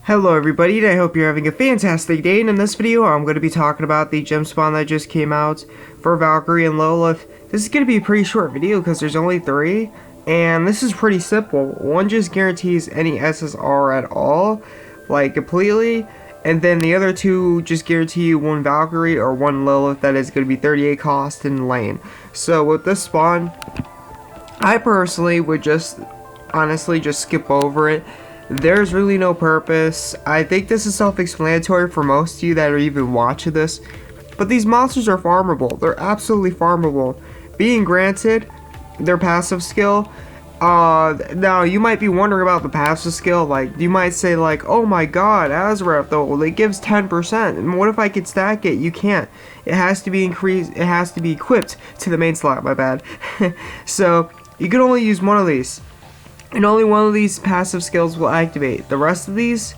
Hello everybody, and I hope you're having a fantastic day, and in this video I'm going to be talking about the gem spawn that just came out for Valkyrie and Lilith. This is going to be a pretty short video because there's only 3, and this is pretty simple. One just guarantees any SSR at all, like completely, and then the other 2 just guarantee you 1 Valkyrie or 1 Lilith that is going to be 38 cost in lane. So with this spawn, I personally would honestly just skip over it. There's really no purpose. I think this is self-explanatory for most of you that are even watching this, but these monsters are farmable. They're absolutely farmable. Being granted their passive skill, now you might be wondering about the passive skill. Like, you might say like, oh my god, AzureWrath though, it gives 10%, and what if I could stack it? You can't. It has to be increased. It has to be equipped to the main slot, my bad. So you can only use one of these, and only one of these passive skills will activate. The rest of these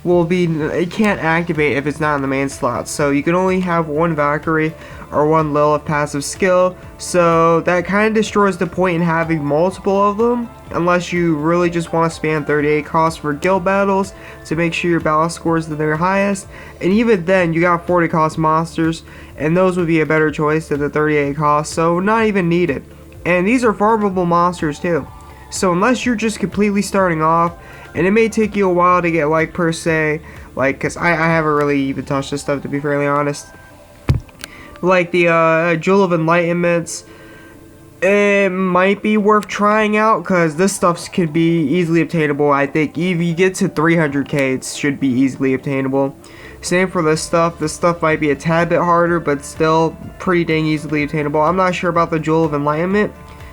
will be, it can't activate if it's not in the main slot. So you can only have 1 Valkyrie or 1 Lilith passive skill. So that kind of destroys the point in having multiple of them, unless you really just want to spam 38 cost for guild battles to make sure your battle scores are their highest. And even then, you got 40 cost monsters, and those would be a better choice than the 38 cost. So not even needed. And these are farmable monsters too. So unless you're just completely starting off, and it may take you a while to get like per se, like, because I haven't really even touched this stuff to be fairly honest, like the Jewel of Enlightenments, it might be worth trying out because this stuff could be easily obtainable. I think if you get to 300k, it should be easily obtainable. Same for this stuff. This stuff might be a tad bit harder, but still pretty dang easily obtainable. I'm not sure about the Jewel of Enlightenment.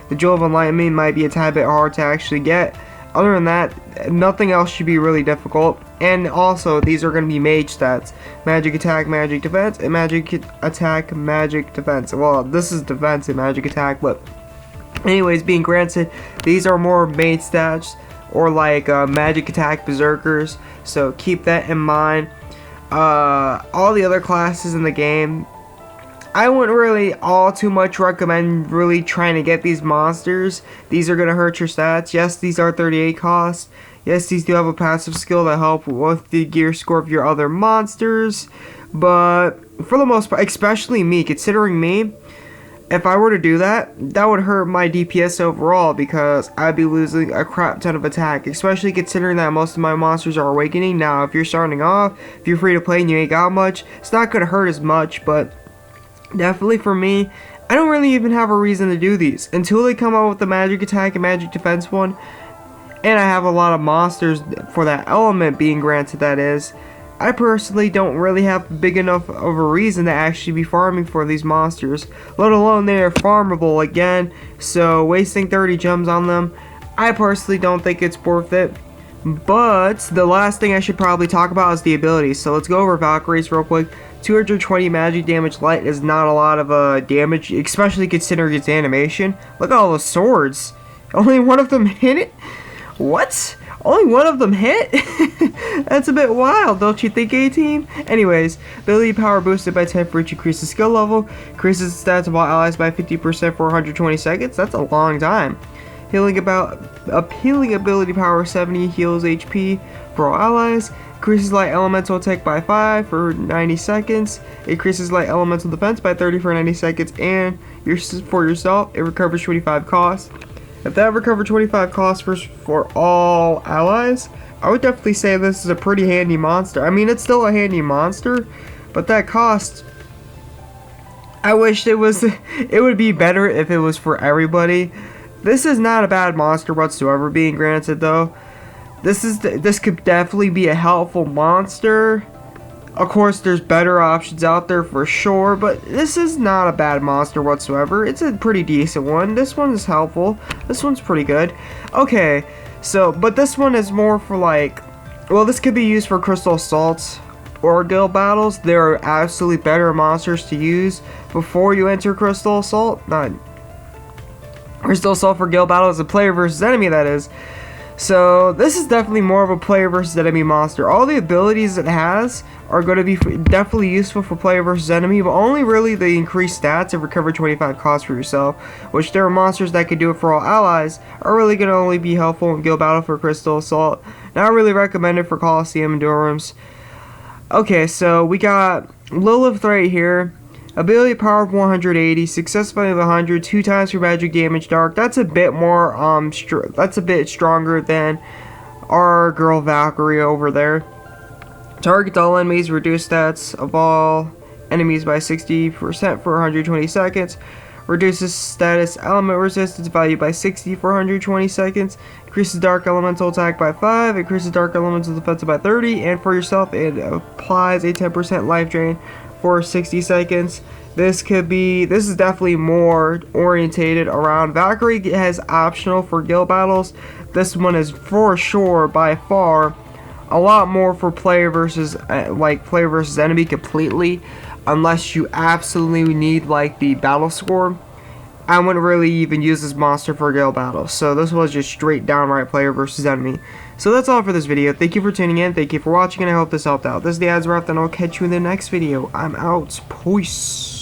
The Jewel of Enlightenment might be a tad bit hard to actually get. Other than that, nothing else should be really difficult. And also, these are going to be mage stats. Magic attack, magic defense, and magic attack, magic defense. Well, this is defense and magic attack, but anyways, being granted, these are more mage stats, or like magic attack berserkers. So keep that in mind. All the other classes in the game, I wouldn't really all too much recommend really trying to get these monsters. These are going to hurt your stats. Yes, these are 38 cost. Yes, these do have a passive skill that help with the gear score of your other monsters. But for the most part, especially me, considering me, if I were to do that, that would hurt my DPS overall because I'd be losing a crap ton of attack, especially considering that most of my monsters are awakening. Now, if you're starting off, if you're free to play and you ain't got much, it's not going to hurt as much, but definitely for me, I don't really even have a reason to do these until they come out with the magic attack and magic defense one, and I have a lot of monsters for that element being granted, that is. I personally don't really have big enough of a reason to actually be farming for these monsters, let alone they are farmable again, so wasting 30 gems on them, I personally don't think it's worth it. But the last thing I should probably talk about is the abilities. So let's go over Valkyries real quick. 220 magic damage light is not a lot of damage, especially considering its animation. Look at all the swords. Only one of them hit it? What? Only one of them hit? That's a bit wild, don't you think, A-Team? Anyways, ability power boosted by 10 for each increases skill level. Increases stats of all allies by 50% for 120 seconds. That's a long time. Healing ability power 70, heals HP for all allies. Increases light elemental attack by 5 for 90 seconds. Increases light elemental defense by 30 for 90 seconds. And for yourself, it recovers 25 costs. If that recovered 25 costs for all allies, I would definitely say this is a pretty handy monster. I mean, it's still a handy monster, but that cost, I wish it would be better if it was for everybody. This is not a bad monster whatsoever, being granted though. This could definitely be a helpful monster. Of course, there's better options out there for sure, but this is not a bad monster whatsoever. It's a pretty decent one. This one is helpful. This one's pretty good. Okay, so, but this one is more for like, well, this could be used for crystal assaults or guild battles. There are absolutely better monsters to use before you enter crystal assault. Not crystal assault for guild battles, a player versus enemy, that is. So this is definitely more of a player versus enemy monster. All the abilities it has are going to be definitely useful for player versus enemy, but only really the increased stats and recover 25 costs for yourself, which there are monsters that can do it for all allies, are really going to only be helpful in guild battle for crystal assault. Not really recommended for Coliseum and dual rooms. Okay, so we got Lilith right here. Ability power of 180, success value of 100, 2 times for magic damage dark. That's a bit more that's a bit stronger than our girl Valkyrie over there. Target all enemies, reduce stats of all enemies by 60% for 120 seconds. Reduces status element resistance value by 60 for 120 seconds. Increases dark elemental attack by 5. Increases dark elemental defense by 30. And for yourself, it applies a 10% life drain for 60 seconds. This is definitely more orientated around Valkyrie. Has optional for guild battles. This one is for sure by far a lot more for player versus enemy completely, unless you absolutely need like the battle score. I wouldn't really even use this monster for guild battles, so this was just straight downright player versus enemy. So that's all for this video. Thank you for tuning in, thank you for watching, and I hope this helped out. This is the AzureWrath, and I'll catch you in the next video. I'm out. Peace.